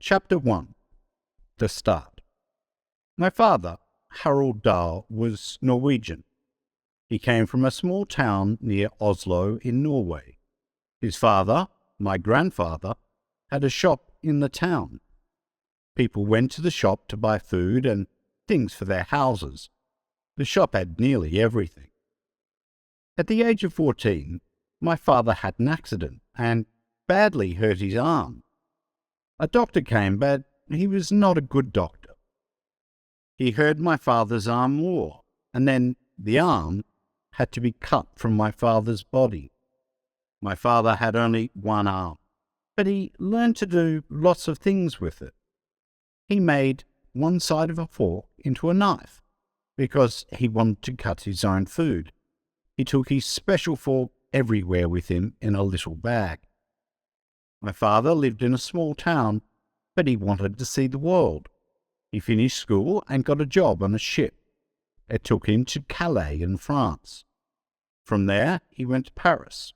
Chapter 1. The Start. My father, Harold Dahl, was Norwegian. He came from a small town near Oslo in Norway. His father, my grandfather, had a shop in the town. People went to the shop to buy food and things for their houses. The shop had nearly everything. At the age of 14, my father had an accident and badly hurt his arm. A doctor came, but he was not a good doctor. He hurt my father's arm more, and then the arm had to be cut from my father's body. My father had only one arm, but he learned to do lots of things with it. He made one side of a fork into a knife because he wanted to cut his own food. He took his special fork everywhere with him in a little bag. My father lived in a small town, but he wanted to see the world. He finished school and got a job on a ship. It took him to Calais in France. From there, he went to Paris.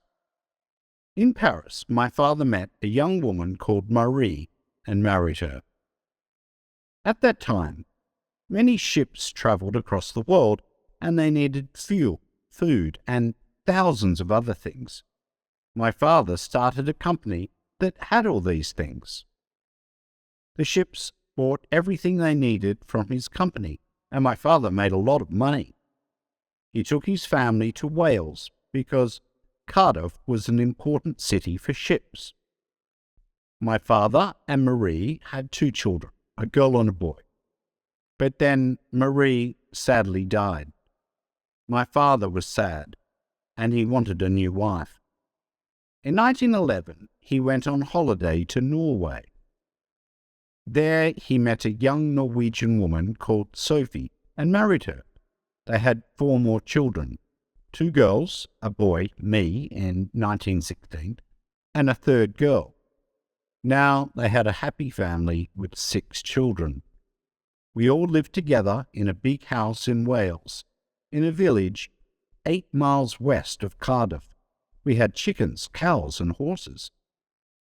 In Paris, my father met a young woman called Marie and married her. At that time, many ships travelled across the world, and they needed fuel, food, and thousands of other things. My father started a company that had all these things. The ships bought everything they needed from his company, and my father made a lot of money. He took his family to Wales because Cardiff was an important city for ships. My father and Marie had 2 children, a girl and a boy. But then Marie sadly died. My father was sad, and he wanted a new wife. In 1911, he went on holiday to Norway. There he met a young Norwegian woman called Sophie and married her. They had 4 more children, 2 girls, a boy, me, in 1916, and a 3rd girl. Now they had a happy family with 6 children. We all lived together in a big house in Wales, in a village 8 miles west of Cardiff. We had chickens, cows, and horses.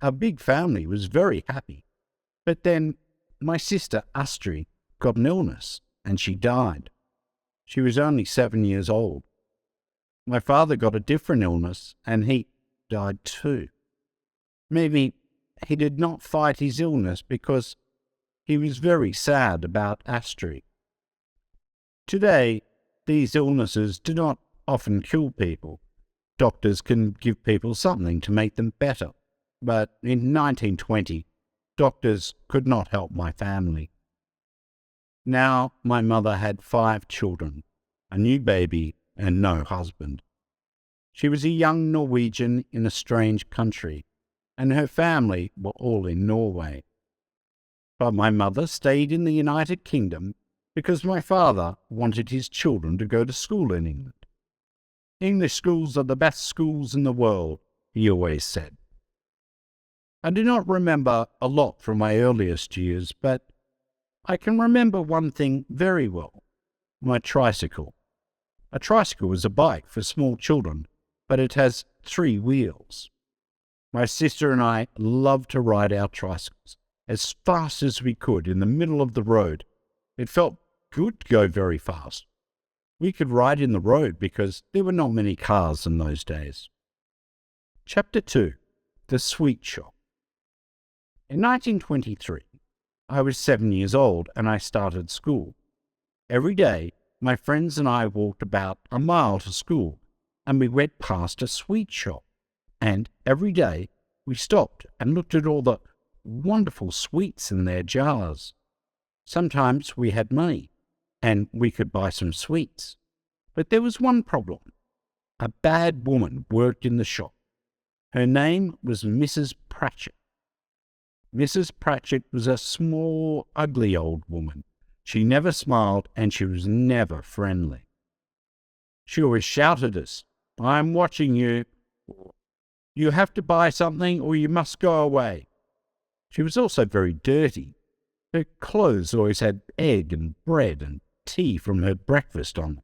Our big family was very happy. But then my sister Astrid got an illness, and she died. She was only 7 years old. My father got a different illness, and he died too. Maybe he did not fight his illness because he was very sad about Astrid. Today, these illnesses do not often kill people. Doctors can give people something to make them better. But in 1920, doctors could not help my family. Now my mother had 5 children, a new baby, and no husband. She was a young Norwegian in a strange country, and her family were all in Norway. But my mother stayed in the United Kingdom because my father wanted his children to go to school in England. English schools are the best schools in the world, he always said. I do not remember a lot from my earliest years, but I can remember one thing very well, my tricycle. A tricycle is a bike for small children, but it has 3 wheels. My sister and I loved to ride our tricycles as fast as we could in the middle of the road. It felt good to go very fast. We could ride in the road because there were not many cars in those days. Chapter 2. The Sweet Shop. In 1923, I was 7 years old and I started school. Every day, my friends and I walked about a mile to school, and we went past a sweet shop. And every day, we stopped and looked at all the wonderful sweets in their jars. Sometimes we had money, and we could buy some sweets. But there was one problem. A bad woman worked in the shop. Her name was Mrs. Pratchett. Mrs. Pratchett was a small, ugly old woman. She never smiled, and she was never friendly. She always shouted at us, "I'm watching you. You have to buy something or you must go away." She was also very dirty. Her clothes always had egg and bread and tea from her breakfast on them.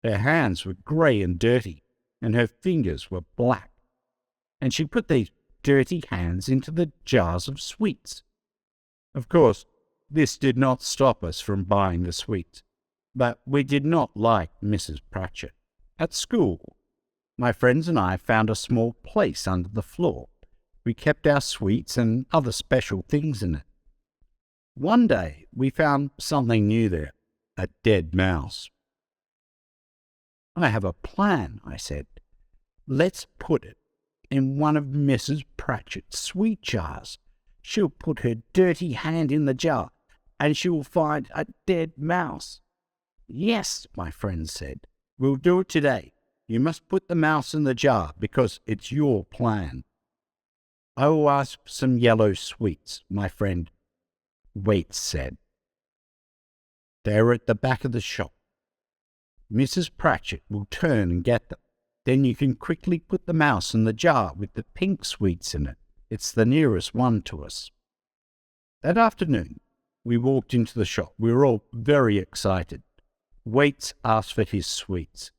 Her hands were grey and dirty, and her fingers were black. And she put these dirty hands into the jars of sweets. Of course, this did not stop us from buying the sweets, but we did not like Mrs. Pratchett. At school, my friends and I found a small place under the floor. We kept our sweets and other special things in it. One day, we found something new there, a dead mouse. "I have a plan," I said. "Let's put it in one of Mrs. Pratchett's sweet jars. She'll put her dirty hand in the jar, and she will find a dead mouse." "Yes," my friend said. "We'll do it today. You must put the mouse in the jar because it's your plan." "I will ask for some yellow sweets," my friend Waits said. "They are at the back of the shop. Mrs. Pratchett will turn and get them. Then you can quickly put the mouse in the jar with the pink sweets in it. It's the nearest one to us." That afternoon, we walked into the shop. We were all very excited. Waits asked for his sweets,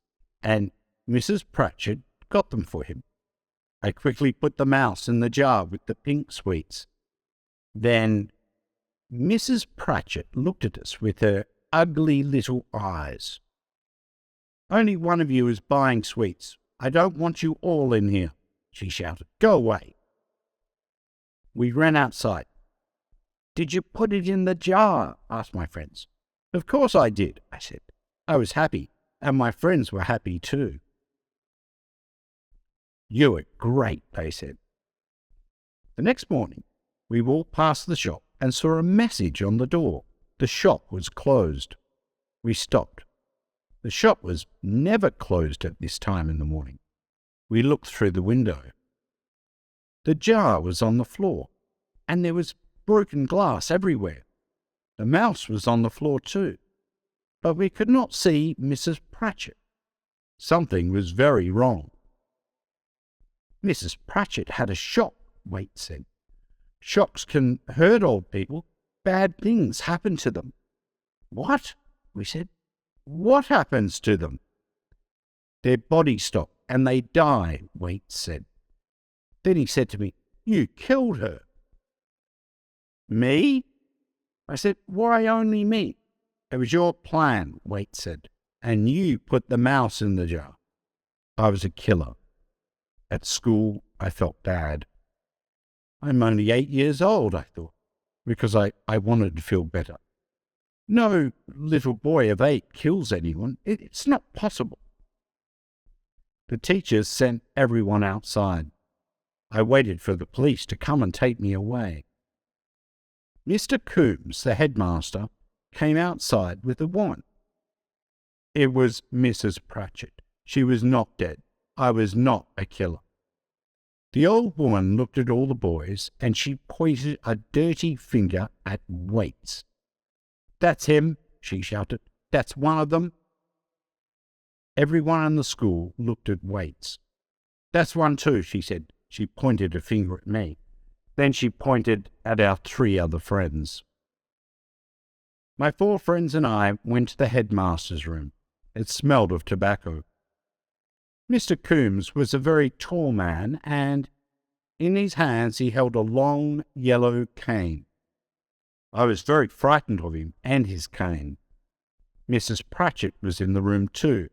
and Mrs. Pratchett got them for him. I quickly put the mouse in the jar with the pink sweets. Then Mrs. Pratchett looked at us with her ugly little eyes. "Only one of you is buying sweets. I don't want you all in here," she shouted. "Go away." We ran outside. "Did you put it in the jar?" asked my friends. "Of course I did," I said. I was happy, and my friends were happy too. "You were great," they said. The next morning, we walked past the shop and saw a message on the door. The shop was closed. We stopped. The shop was never closed at this time in the morning. We looked through the window. The jar was on the floor, and there was broken glass everywhere. The mouse was on the floor too, but we could not see Mrs. Pratchett. Something was very wrong. "Mrs. Pratchett had a shock," Waite said. "Shocks can hurt old people. Bad things happen to them." "What?" we said. "What happens to them?" "Their bodies stop and they die," Waite said. Then he said to me, "You killed her." "Me?" I said. "Why only me?" "It was your plan," Waite said, "and you put the mouse in the jar." I was a killer. At school, I felt bad. I'm only 8 years old, I thought, because I wanted to feel better. No little boy of 8 kills anyone. It's not possible. The teachers sent everyone outside. I waited for the police to come and take me away. Mr. Coombs, the headmaster, came outside with a woman. It was Mrs. Pratchett. She was not dead. I was not a killer. The old woman looked at all the boys, and she pointed a dirty finger at Waits. "That's him," she shouted. "That's one of them." Everyone in the school looked at Waits. "That's one too," she said. She pointed a finger at me. Then she pointed at our 3 other friends. My 4 friends and I went to the headmaster's room. It smelled of tobacco. Mr. Coombs was a very tall man, and in his hands he held a long yellow cane. I was very frightened of him and his cane. Mrs. Pratchett was in the room too,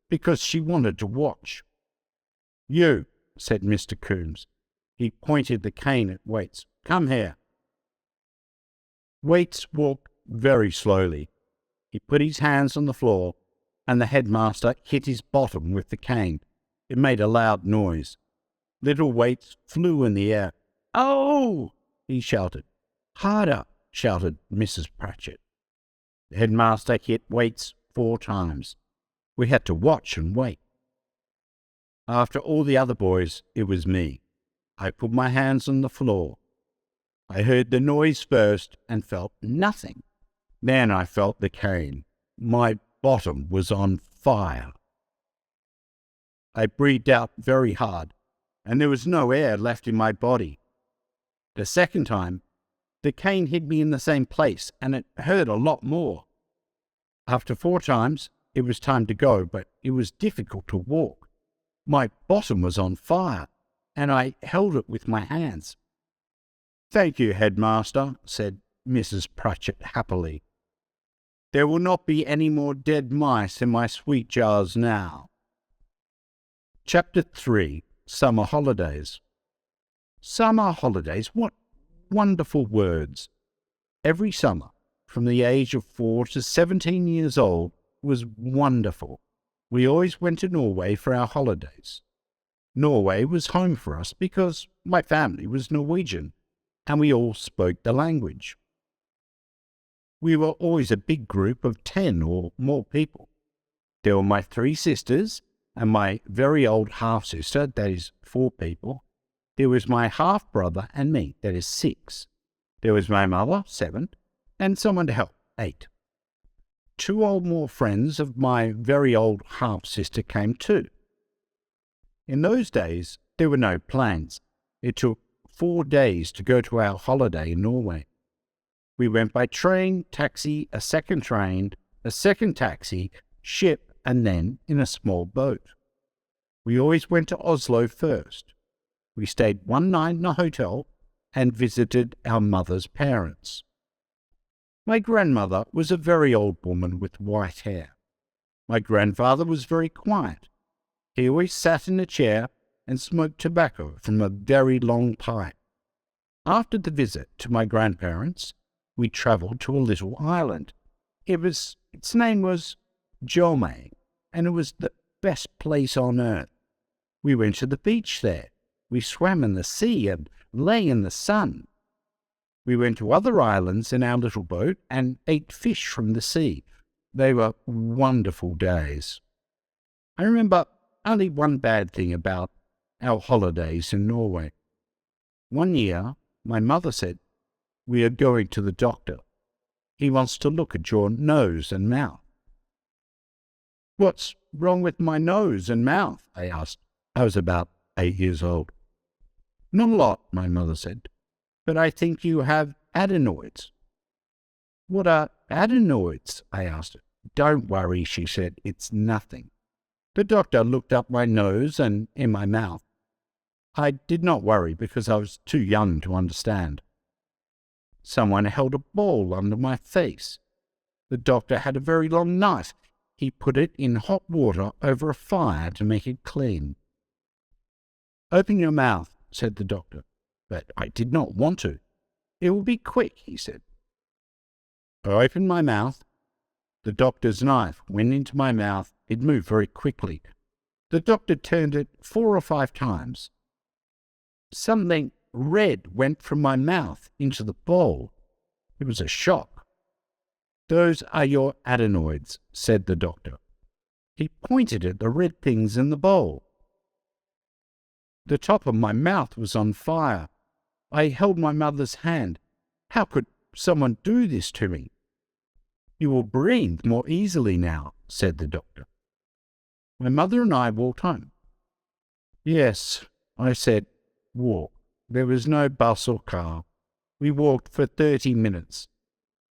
because she wanted to watch. "You," said Mr. Coombs. He pointed the cane at Waits. "Come here." Waits walked very slowly. He put his hands on the floor, and the headmaster hit his bottom with the cane. It made a loud noise. Little Waits flew in the air. "Oh!" he shouted. "Harder!" shouted Mrs. Pratchett. The headmaster hit Waits 4 times. We had to watch and wait. After all the other boys, it was me. I put my hands on the floor. I heard the noise first and felt nothing. Then I felt the cane. My bottom was on fire. I breathed out very hard, and there was no air left in my body. The second time, the cane hit me in the same place, and it hurt a lot more. After 4 times, it was time to go, but it was difficult to walk. My bottom was on fire, and I held it with my hands. "Thank you, headmaster," said Mrs. Pratchett happily. "There will not be any more dead mice in my sweet jars now." Chapter 3. Summer Holidays. Summer holidays, what wonderful words! Every summer, from the age of 4 to 17 years old, was wonderful. We always went to Norway for our holidays. Norway was home for us because my family was Norwegian, and we all spoke the language. We were always a big group of 10 or more people. There were my 3 sisters and my very old half-sister, that is 4 people. There was my half-brother and me, that is 6. There was my mother, 7, and someone to help, 8. 2 or more friends of my very old half-sister came too. In those days, there were no planes. It took 4 days to go to our holiday in Norway. We went by train, taxi, a second train, a second taxi, ship, and then in a small boat. We always went to Oslo first. We stayed one night in a hotel and visited our mother's parents. My grandmother was a very old woman with white hair. My grandfather was very quiet. He always sat in a chair and smoked tobacco from a very long pipe. After the visit to my grandparents, we travelled to a little island. Its name was Jome, and it was the best place on earth. We went to the beach there. We swam in the sea and lay in the sun. We went to other islands in our little boat and ate fish from the sea. They were wonderful days. I remember only one bad thing about our holidays in Norway. One year, my mother said, "We are going to the doctor. He wants to look at your nose and mouth." "What's wrong with my nose and mouth?" I asked. I was about 8 years old. "Not a lot," my mother said, "but I think you have adenoids." "What are adenoids?" I asked her. "Don't worry," she said, "it's nothing." The doctor looked up my nose and in my mouth. I did not worry because I was too young to understand. Someone held a ball under my face. The doctor had a very long knife. He put it in hot water over a fire to make it clean. "Open your mouth," said the doctor, but I did not want to. "It will be quick," he said. I opened my mouth. The doctor's knife went into my mouth. It moved very quickly. The doctor turned it 4 or 5 times. Something red went from my mouth into the bowl. It was a shock. "Those are your adenoids," said the doctor. He pointed at the red things in the bowl. The top of my mouth was on fire. I held my mother's hand. How could someone do this to me? "You will breathe more easily now," said the doctor. My mother and I walked home. "Yes," I said, "walk." There was no bus or car. We walked for 30 minutes.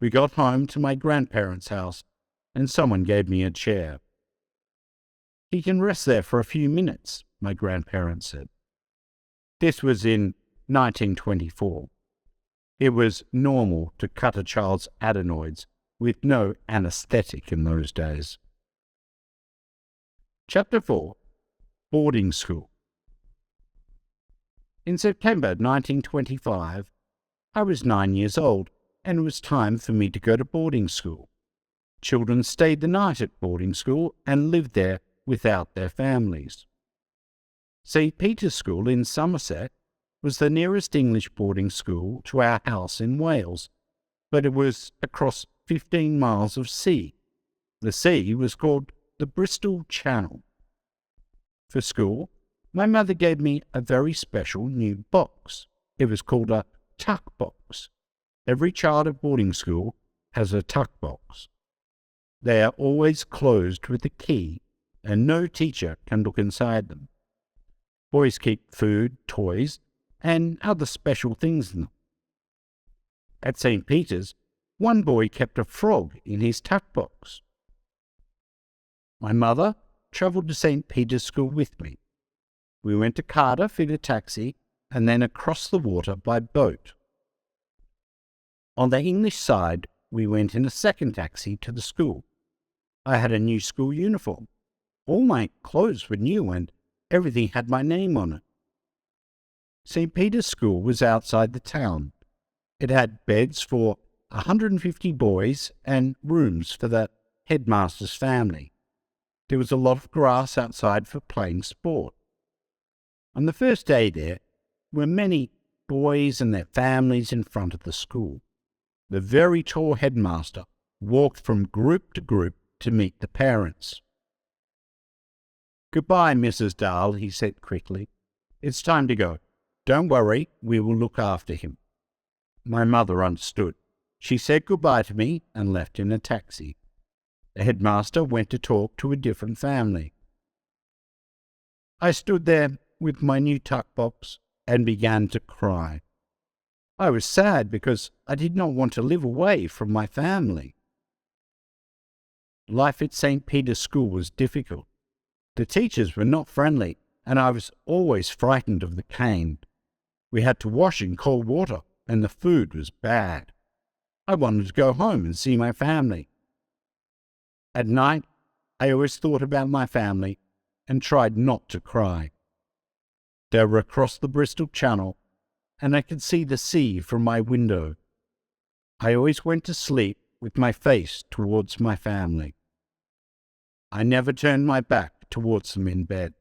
We got home to my grandparents' house, and someone gave me a chair. "He can rest there for a few minutes," my grandparents said. This was in 1924. It was normal to cut a child's adenoids with no anaesthetic in those days. Chapter 4. Boarding School. In September 1925, I was 9 years old, and it was time for me to go to boarding school. Children stayed the night at boarding school and lived there without their families. St. Peter's School in Somerset was the nearest English boarding school to our house in Wales, but it was across 15 miles of sea. The sea was called the Bristol Channel. For school, my mother gave me a very special new box. It was called a tuck box. Every child at boarding school has a tuck box. They are always closed with a key, and no teacher can look inside them. Boys keep food, toys, and other special things in them. At St. Peter's, one boy kept a frog in his tuck box. My mother travelled to St. Peter's School with me. We went to Cardiff in a taxi and then across the water by boat. On the English side, we went in a second taxi to the school. I had a new school uniform. All my clothes were new and everything had my name on it. St. Peter's School was outside the town. It had beds for 150 boys and rooms for the headmaster's family. There was a lot of grass outside for playing sport. On the first day there were many boys and their families in front of the school. The very tall headmaster walked from group to group to meet the parents. "Goodbye, Mrs. Dahl," he said quickly. "It's time to go. Don't worry, we will look after him." My mother understood. She said goodbye to me and left in a taxi. The headmaster went to talk to a different family. I stood there with my new tuck box and began to cry. I was sad because I did not want to live away from my family. Life at St. Peter's School was difficult. The teachers were not friendly, and I was always frightened of the cane. We had to wash in cold water, and the food was bad. I wanted to go home and see my family. At night, I always thought about my family and tried not to cry. They were across the Bristol Channel, and I could see the sea from my window. I always went to sleep with my face towards my family. I never turned my back towards them in bed.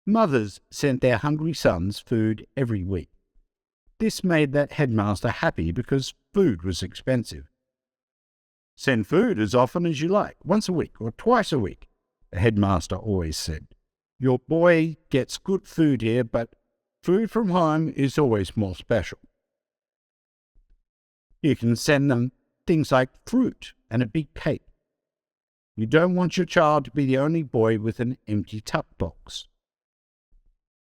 Mothers sent their hungry sons food every week. This made that headmaster happy because food was expensive. "Send food as often as you like, once a week or twice a week," the headmaster always said. "Your boy gets good food here, but food from home is always more special. You can send them things like fruit and a big cake. You don't want your child to be the only boy with an empty tuck box."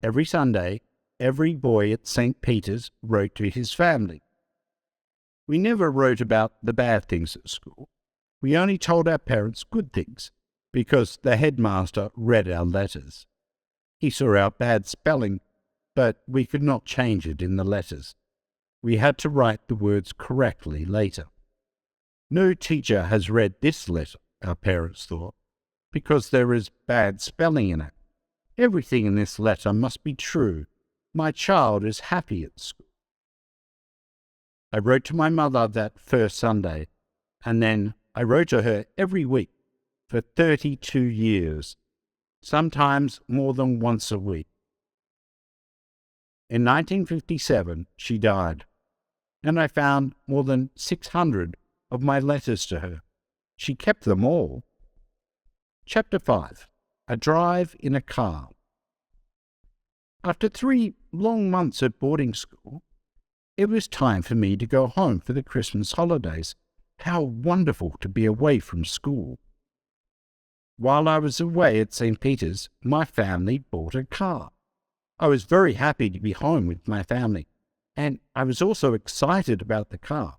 Every Sunday, every boy at St. Peter's wrote to his family. We never wrote about the bad things at school. We only told our parents good things, because the headmaster read our letters. He saw our bad spelling, but we could not change it in the letters. We had to write the words correctly later. No teacher has read this letter, our parents thought, because there is bad spelling in it. Everything in this letter must be true. My child is happy at school. I wrote to my mother that first Sunday, and then I wrote to her every week for 32 years, sometimes more than once a week. In 1957, she died, and I found more than 600 of my letters to her. She kept them all. Chapter 5. A Drive in a Car. After 3 long months at boarding school, it was time for me to go home for the Christmas holidays. How wonderful to be away from school. While I was away at St. Peter's, my family bought a car. I was very happy to be home with my family, and I was also excited about the car.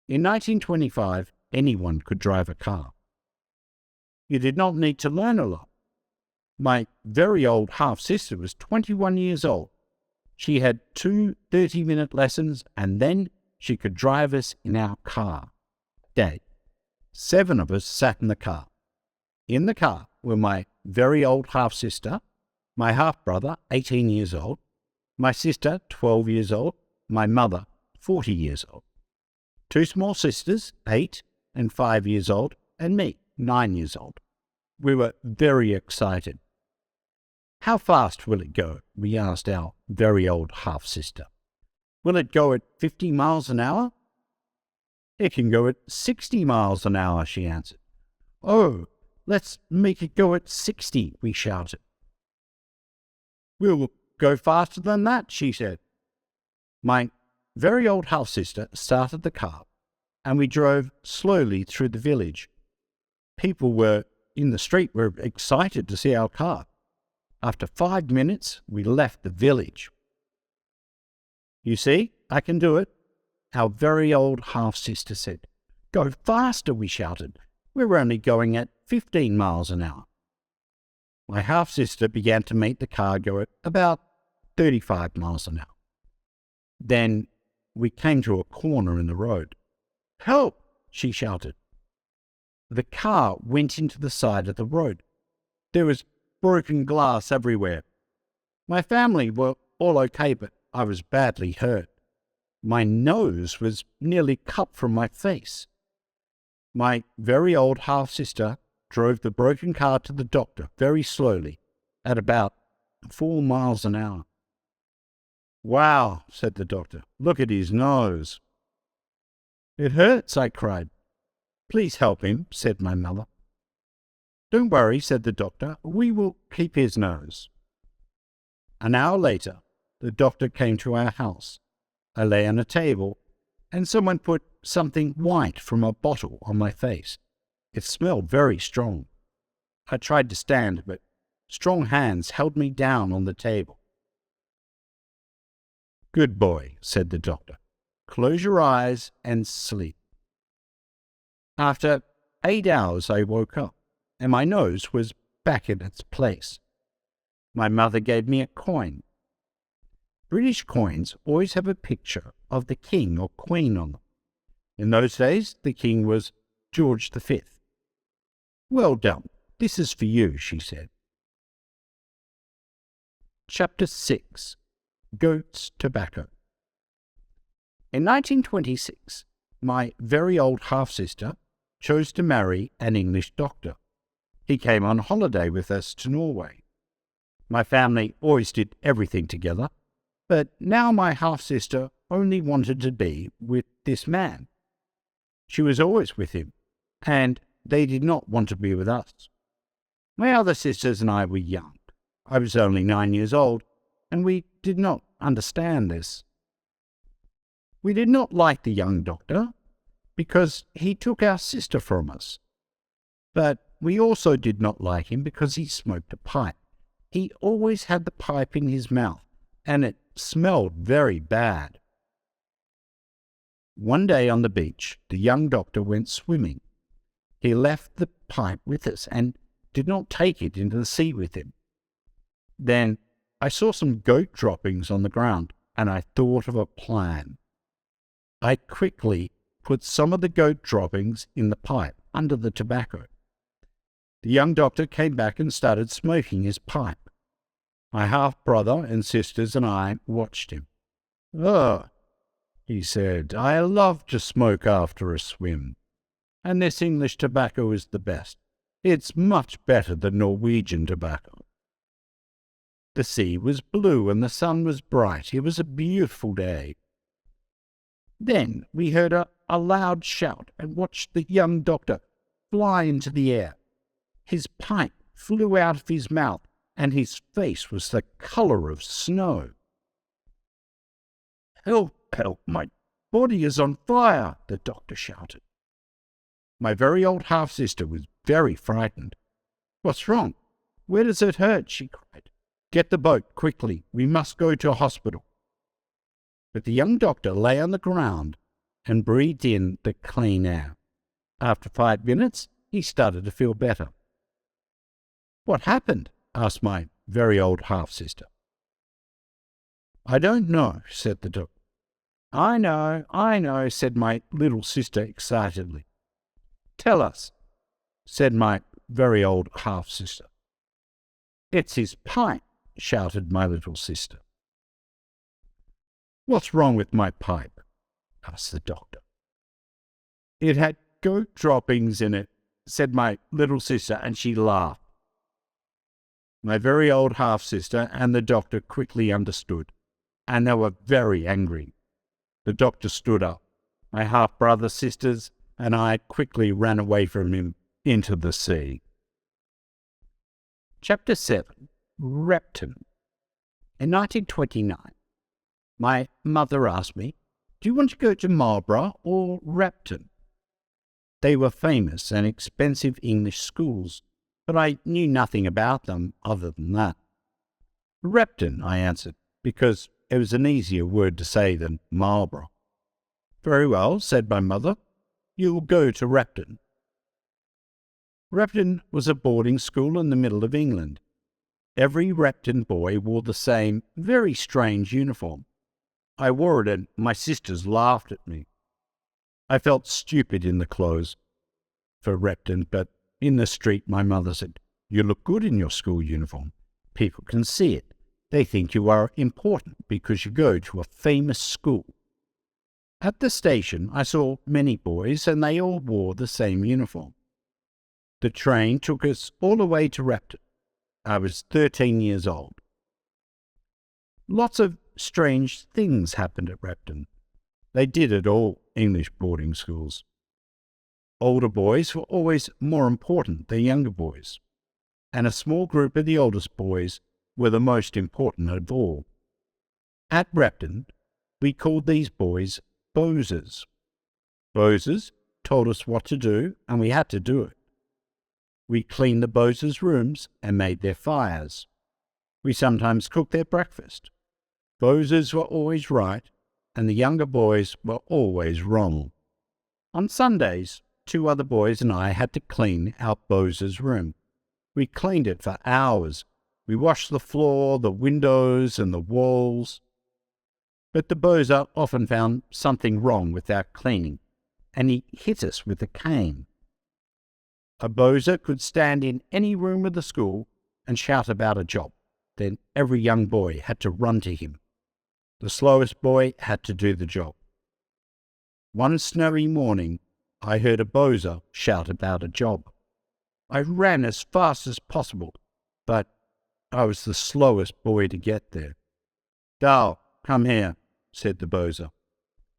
In 1925, anyone could drive a car. You did not need to learn a lot. My very old half-sister was 21 years old. She had 2 30-minute lessons, and then she could drive us in our car. Day. 7 of us sat in the car. In the car were my very old half-sister, my half-brother, 18 years old, my sister, 12 years old, my mother, 40 years old, 2 small sisters, 8 and 5 years old, and me, 9 years old. We were very excited. "How fast will it go?" we asked our very old half-sister. "Will it go at 50 miles an hour?" "It can go at 60 miles an hour," she answered. "Oh, let's make it go at 60, we shouted. "We'll go faster than that," she said. My very old half-sister started the car, and we drove slowly through the village. People in the street were excited to see our car. After 5 minutes, we left the village. "You see, I can do it," our very old half-sister said. "Go faster," we shouted. "We're only going at 15 miles an hour." My half-sister began to make the car go at about 35 miles an hour. Then we came to a corner in the road. "Help!" she shouted. The car went into the side of the road. There was broken glass everywhere. My family were all okay, but I was badly hurt. My nose was nearly cut from my face. My very old half-sister drove the broken car to the doctor very slowly, at about 4 miles an hour. "Wow," said the doctor. "Look at his nose." "It hurts," I cried. "Please help him," said my mother. "Don't worry," said the doctor. "We will keep his nose." An hour later, the doctor came to our house. I lay on a table, and someone put something white from a bottle on my face. It smelled very strong. I tried to stand, but strong hands held me down on the table. "Good boy," said the doctor. "Close your eyes and sleep." After 8 hours, I woke up, and my nose was back in its place. My mother gave me a coin. British coins always have a picture of the king or queen on them. In those days, the king was George V. "Well done. This is for you," she said. Chapter 6. Goat's Tobacco. In 1926, my very old half-sister chose to marry an English doctor. He came on holiday with us to Norway. My family always did everything together, but now my half-sister only wanted to be with this man. She was always with him, and they did not want to be with us. My other sisters and I were young. I was only 9 years old, and we did not understand this. We did not like the young doctor, because he took our sister from us. But we also did not like him because he smoked a pipe. He always had the pipe in his mouth, and it smelled very bad. One day on the beach, the young doctor went swimming. He left the pipe with us and did not take it into the sea with him. Then I saw some goat droppings on the ground, and I thought of a plan. I quickly put some of the goat droppings in the pipe under the tobacco. The young doctor came back and started smoking his pipe. My half-brother and sisters and I watched him. "Oh," he said, "I love to smoke after a swim. And this English tobacco is the best. It's much better than Norwegian tobacco." The sea was blue and the sun was bright. It was a beautiful day. Then we heard a loud shout and watched the young doctor fly into the air. His pipe flew out of his mouth, and his face was the color of snow. "Help, help, my body is on fire," the doctor shouted. My very old half-sister was very frightened. "What's wrong? Where does it hurt?" she cried. "Get the boat, quickly. We must go to a hospital." But the young doctor lay on the ground and breathed in the clean air. After 5 minutes, he started to feel better. "What happened?" asked my very old half-sister. "I don't know," said the doctor. I know," said my little sister excitedly. "Tell us," said my very old half-sister. "It's his pipe," shouted my little sister. "What's wrong with my pipe?" asked the doctor. "It had goat droppings in it," said my little sister, and she laughed. My very old half-sister and the doctor quickly understood, and they were very angry. The doctor stood up. My half-brother, sisters, and I quickly ran away from him into the sea. Chapter 7. Repton. In 1929, my mother asked me, "Do you want to go to Marlborough or Repton?" They were famous and expensive English schools, but I knew nothing about them other than that. "Repton," I answered, because it was an easier word to say than Marlborough. "Very well," said my mother. "You'll go to Repton." Repton was a boarding school in the middle of England. Every Repton boy wore the same very strange uniform. I wore it and my sisters laughed at me. I felt stupid in the clothes for Repton, but in the street my mother said, "You look good in your school uniform. People can see it. They think you are important because you go to a famous school." At the station I saw many boys and they all wore the same uniform. The train took us all the way to Repton. I was 13 years old. Lots of strange things happened at Repton. They did at all English boarding schools. Older boys were always more important than younger boys, and a small group of the oldest boys were the most important of all. At Repton, we called these boys Bozers. Bozers told us what to do, and we had to do it. We cleaned the Bozers' rooms and made their fires. We sometimes cooked their breakfast. Bozers were always right, and the younger boys were always wrong. On Sundays, 2 other boys and I had to clean our Bozers' room. We cleaned it for hours. We washed the floor, the windows, and the walls. But the Bozer often found something wrong with our cleaning, and he hit us with a cane. A Bozer could stand in any room of the school and shout about a job. Then every young boy had to run to him. The slowest boy had to do the job. One snowy morning, I heard a Bozer shout about a job. I ran as fast as possible, but I was the slowest boy to get there. "Dal, come here," said the Bozer.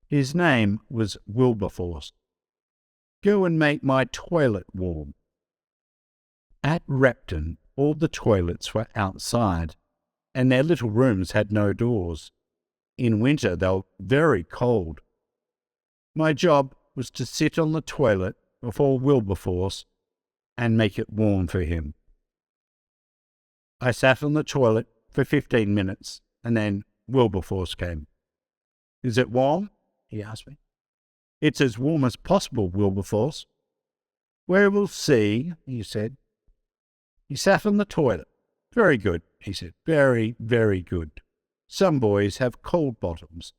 His name was Wilberforce. "Go and make my toilet warm." At Repton, all the toilets were outside, and their little rooms had no doors. In winter, they were very cold. My job was to sit on the toilet before Wilberforce and make it warm for him. I sat on the toilet for 15 minutes, and then Wilberforce came. "Is it warm?" he asked me. "It's as warm as possible, Wilberforce." "Well, we'll see," he said. He sat on the toilet. "Very good," he said. "Very, very good. Some boys have cold bottoms.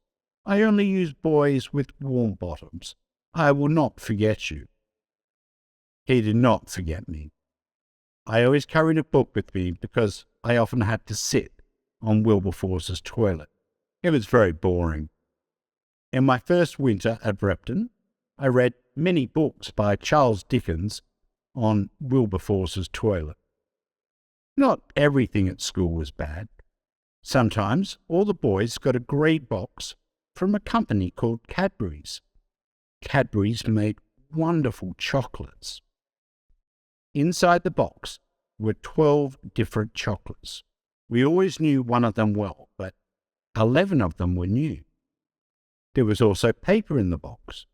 I only use boys with warm bottoms. I will not forget you." He did not forget me. I always carried a book with me because I often had to sit on Wilberforce's toilet. It was very boring. In my first winter at Repton, I read many books by Charles Dickens on Wilberforce's toilet. Not everything at school was bad. Sometimes all the boys got a grade box from a company called Cadbury's. Cadbury's made wonderful chocolates. Inside the box were 12 different chocolates. We always knew one of them well, but 11 of them were new. There was also paper in the box.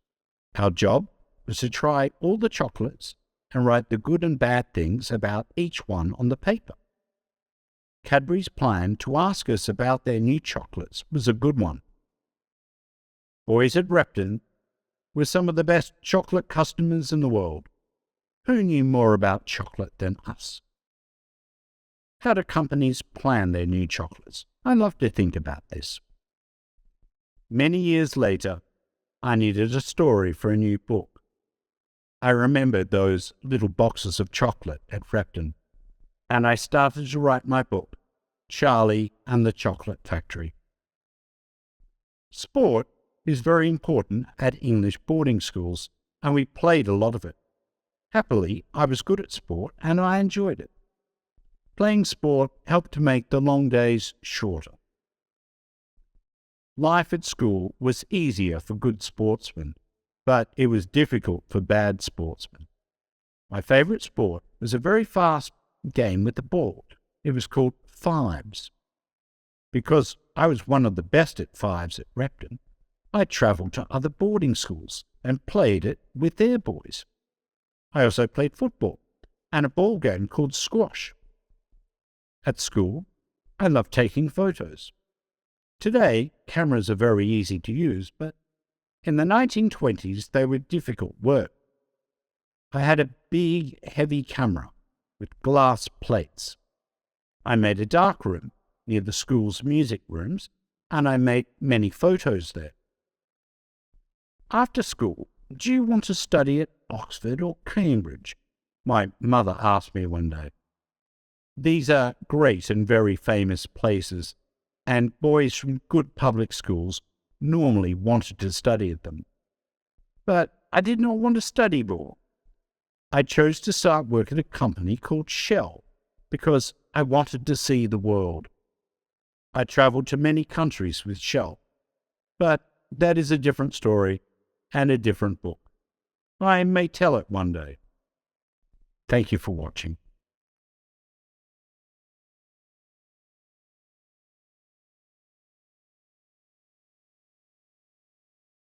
Our job was to try all the chocolates and write the good and bad things about each one on the paper. Cadbury's plan to ask us about their new chocolates was a good one. Boys at Repton were some of the best chocolate customers in the world. Who knew more about chocolate than us? How do companies plan their new chocolates? I love to think about this. Many years later, I needed a story for a new book. I remembered those little boxes of chocolate at Repton, and I started to write my book, Charlie and the Chocolate Factory. Sport is very important at English boarding schools, and we played a lot of it. Happily, I was good at sport, and I enjoyed it. Playing sport helped to make the long days shorter. Life at school was easier for good sportsmen, but it was difficult for bad sportsmen. My favourite sport was a very fast game with the ball. It was called fives. Because I was one of the best at fives at Repton, I travelled to other boarding schools and played it with their boys. I also played football and a ball game called squash. At school, I loved taking photos. Today, cameras are very easy to use, but in the 1920s, they were difficult work. I had a big, heavy camera with glass plates. I made a dark room near the school's music rooms and I make many photos there. After school, do you want to study at Oxford or Cambridge? My mother asked me one day. These are great and very famous places, and boys from good public schools normally wanted to study at them. But I did not want to study law. I chose to start work at a company called Shell because I wanted to see the world. I travelled to many countries with Shell, but that is a different story and a different book. I may tell it one day. Thank you for watching.